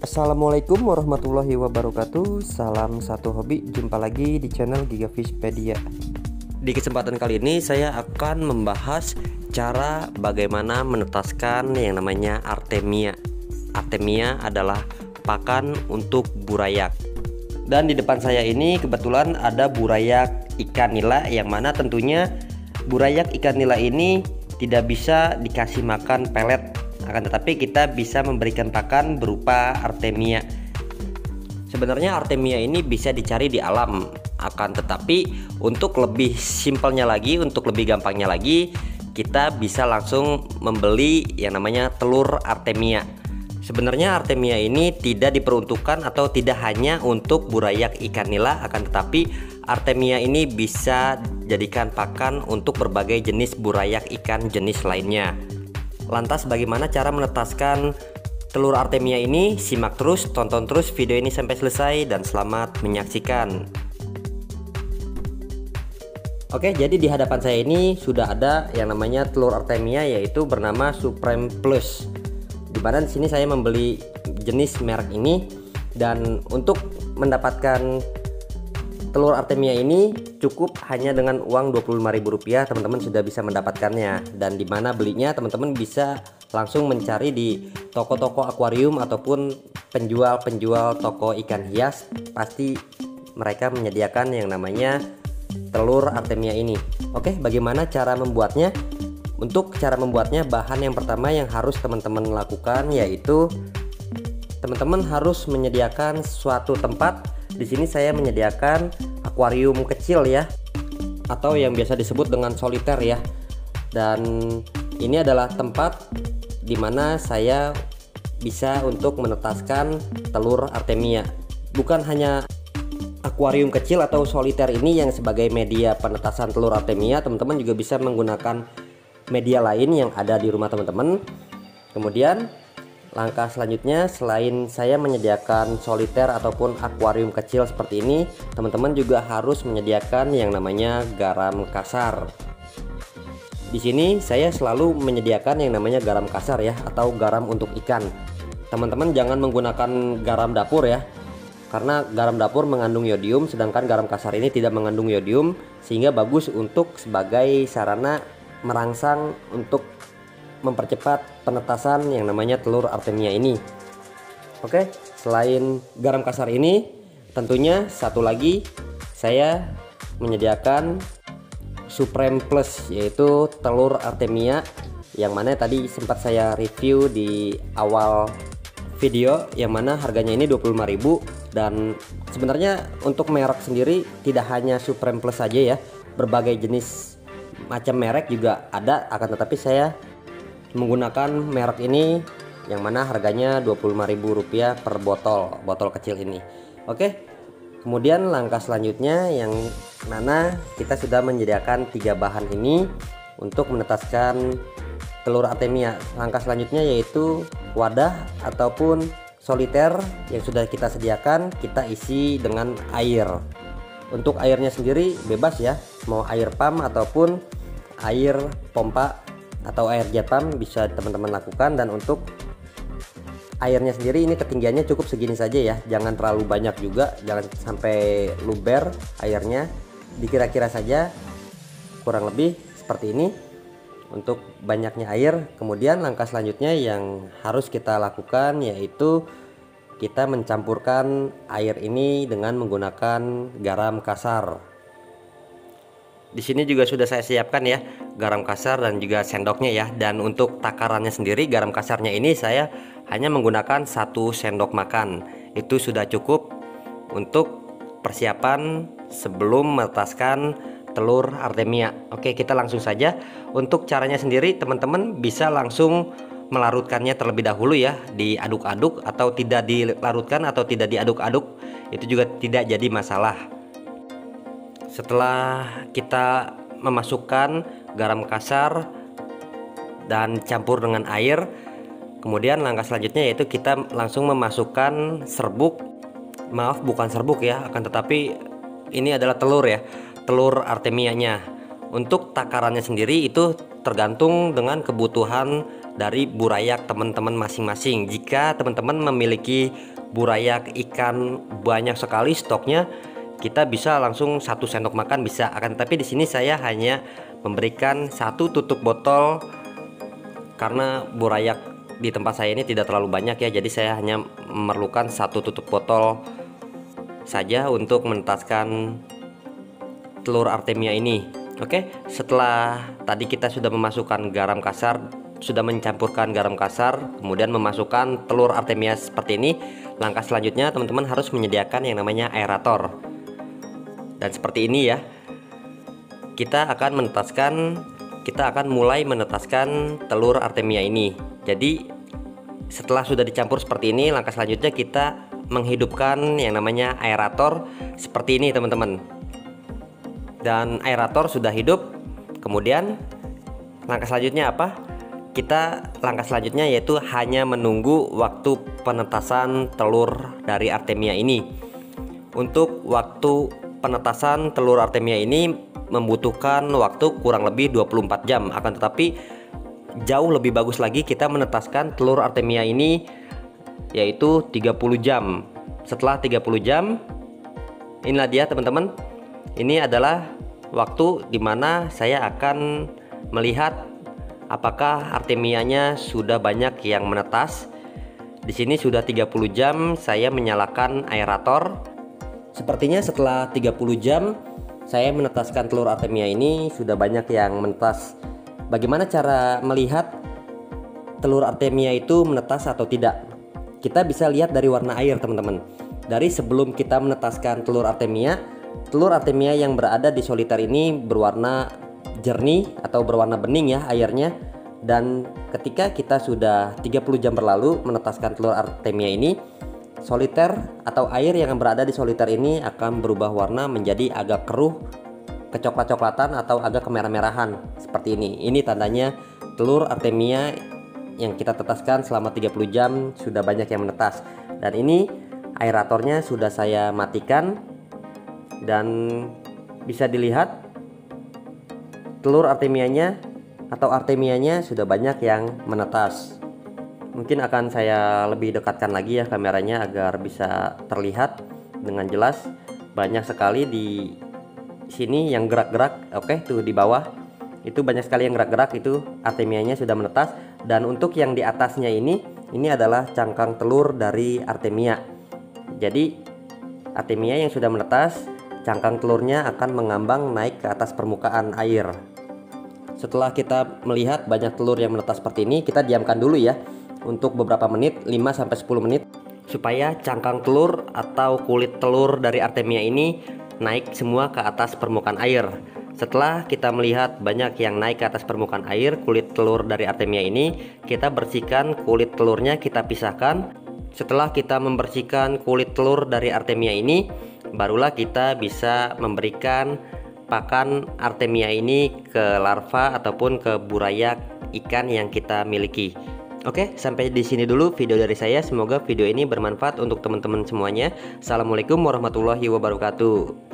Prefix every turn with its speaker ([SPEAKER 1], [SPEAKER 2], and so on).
[SPEAKER 1] Assalamualaikum warahmatullahi wabarakatuh. Salam satu hobi. Jumpa lagi di channel Gigafishpedia. Di kesempatan kali ini saya akan membahas cara bagaimana menetaskan yang namanya artemia. Artemia adalah pakan untuk burayak. Dan di depan saya ini kebetulan ada burayak ikan nila, yang mana tentunya burayak ikan nila ini tidak bisa dikasih makan pelet, akan tetapi kita bisa memberikan pakan berupa artemia. Sebenarnya artemia ini bisa dicari di alam, akan tetapi untuk lebih simpelnya lagi, untuk lebih gampangnya lagi, kita bisa langsung membeli yang namanya telur artemia. Sebenarnya artemia ini tidak diperuntukkan atau tidak hanya untuk burayak ikan nila, akan tetapi artemia ini bisa jadikan pakan untuk berbagai jenis burayak ikan jenis lainnya. Lantas bagaimana cara menetaskan telur artemia ini? Simak terus, tonton terus video ini sampai selesai dan selamat menyaksikan. Oke, jadi di hadapan saya ini sudah ada yang namanya telur artemia, yaitu bernama Supreme Plus. Di mana di sini saya membeli jenis merek ini, dan untuk mendapatkan telur artemia ini cukup hanya dengan uang Rp25.000, teman-teman sudah bisa mendapatkannya. Dan di mana belinya, teman-teman bisa langsung mencari di toko-toko akuarium ataupun penjual-penjual toko ikan hias. Pasti mereka menyediakan yang namanya telur artemia ini. Oke, bagaimana cara membuatnya? Untuk cara membuatnya, bahan yang pertama yang harus teman-teman lakukan yaitu teman-teman harus menyediakan suatu tempat. Di sini saya menyediakan akuarium kecil ya, atau yang biasa disebut dengan soliter ya. Dan ini adalah tempat dimana saya bisa untuk menetaskan telur artemia. Bukan hanya akuarium kecil atau soliter ini yang sebagai media penetasan telur artemia, teman-teman juga bisa menggunakan media lain yang ada di rumah teman-teman. Kemudian langkah selanjutnya, selain saya menyediakan soliter ataupun akuarium kecil seperti ini, teman-teman juga harus menyediakan yang namanya garam kasar. Di sini saya selalu menyediakan yang namanya garam kasar ya, atau garam untuk ikan. Teman-teman jangan menggunakan garam dapur ya, karena garam dapur mengandung yodium, sedangkan garam kasar ini tidak mengandung yodium, sehingga bagus untuk sebagai sarana merangsang untuk mempercepat penetasan yang namanya telur artemia ini. Oke, selain garam kasar ini, tentunya satu lagi saya menyediakan Supreme Plus, yaitu telur artemia yang mana tadi sempat saya review di awal video, yang mana harganya ini Rp25.000. Dan sebenarnya untuk merek sendiri tidak hanya Supreme Plus saja ya, berbagai jenis macam merek juga ada, akan tetapi saya menggunakan merek ini yang mana harganya Rp25.000 per botol kecil ini. Oke, kemudian langkah selanjutnya yang mana kita sudah menyediakan 3 bahan ini untuk menetaskan telur artemia. Langkah selanjutnya yaitu wadah ataupun soliter yang sudah kita sediakan, kita isi dengan air. Untuk airnya sendiri bebas ya, mau air pump ataupun air pompa atau air jet pump bisa teman-teman lakukan. Dan untuk airnya sendiri ini ketinggiannya cukup segini saja ya, jangan terlalu banyak juga, jangan sampai luber airnya, dikira-kira saja kurang lebih seperti ini untuk banyaknya air. Kemudian langkah selanjutnya yang harus kita lakukan yaitu kita mencampurkan air ini dengan menggunakan garam kasar. Di sini juga sudah saya siapkan ya garam kasar dan juga sendoknya ya. Dan untuk takarannya sendiri, garam kasarnya ini saya hanya menggunakan 1 sendok makan. Itu sudah cukup untuk persiapan sebelum menetaskan telur artemia. Oke, kita langsung saja. Untuk caranya sendiri, teman-teman bisa langsung melarutkannya terlebih dahulu ya, diaduk-aduk atau tidak dilarutkan atau tidak diaduk-aduk, itu juga tidak jadi masalah. Setelah kita memasukkan garam kasar dan campur dengan air, kemudian langkah selanjutnya yaitu kita langsung memasukkan serbuk, maaf bukan serbuk ya, akan tetapi ini adalah telur ya, telur artemianya. Untuk takarannya sendiri itu tergantung dengan kebutuhan dari burayak teman-teman masing-masing. Jika teman-teman memiliki burayak ikan banyak sekali stoknya, kita bisa langsung 1 sendok makan bisa. Akan tapi di sini saya hanya memberikan 1 tutup botol karena burayak di tempat saya ini tidak terlalu banyak ya. Jadi saya hanya memerlukan 1 tutup botol saja untuk menetaskan telur artemia ini. Oke, setelah tadi kita sudah memasukkan garam kasar, sudah mencampurkan garam kasar, kemudian memasukkan telur artemia seperti ini, langkah selanjutnya teman-teman harus menyediakan yang namanya aerator. Dan seperti ini ya, kita akan mulai menetaskan telur artemia ini. Jadi setelah sudah dicampur seperti ini, langkah selanjutnya kita menghidupkan yang namanya aerator seperti ini teman-teman. Dan aerator sudah hidup, kemudian langkah selanjutnya apa? Langkah selanjutnya yaitu hanya menunggu waktu penetasan telur dari artemia ini. Untuk waktu penetasan telur artemia ini membutuhkan waktu kurang lebih 24 jam. Akan tetapi jauh lebih bagus lagi kita menetaskan telur artemia ini yaitu 30 jam. Setelah 30 jam, inilah dia teman-teman. Ini adalah waktu dimana saya akan melihat apakah artemianya sudah banyak yang menetas. Di sini sudah 30 jam saya menyalakan aerator. Sepertinya setelah 30 jam saya menetaskan telur artemia ini sudah banyak yang menetas. Bagaimana cara melihat telur artemia itu menetas atau tidak? Kita bisa lihat dari warna air teman-teman. Dari sebelum kita menetaskan telur artemia yang berada di soliter ini berwarna jernih atau berwarna bening ya airnya. Dan ketika kita sudah 30 jam berlalu menetaskan telur artemia ini, soliter atau air yang berada di soliter ini akan berubah warna menjadi agak keruh, kecoklat-coklatan atau agak kemerah-merahan seperti ini. Ini tandanya telur artemia yang kita tetaskan selama 30 jam sudah banyak yang menetas. Dan ini aeratornya sudah saya matikan dan bisa dilihat telur artemianya sudah banyak yang menetas. Mungkin akan saya lebih dekatkan lagi ya kameranya agar bisa terlihat dengan jelas. Banyak sekali di sini yang gerak-gerak. Oke, tuh di bawah itu banyak sekali yang gerak-gerak, itu artemianya sudah menetas. Dan untuk yang di atasnya ini adalah cangkang telur dari artemia. Jadi artemia yang sudah menetas, cangkang telurnya akan mengambang naik ke atas permukaan air. Setelah kita melihat banyak telur yang menetas seperti ini, kita diamkan dulu ya untuk beberapa menit, 5-10 menit, supaya cangkang telur atau kulit telur dari artemia ini naik semua ke atas permukaan air. Setelah kita melihat banyak yang naik ke atas permukaan air, kulit telur dari artemia ini, kita bersihkan kulit telurnya, kita pisahkan. Setelah kita membersihkan kulit telur dari artemia ini, barulah kita bisa memberikan pakan artemia ini ke larva ataupun ke burayak ikan yang kita miliki. Oke, sampai di sini dulu video dari saya. Semoga video ini bermanfaat untuk teman-teman semuanya. Assalamualaikum warahmatullahi wabarakatuh.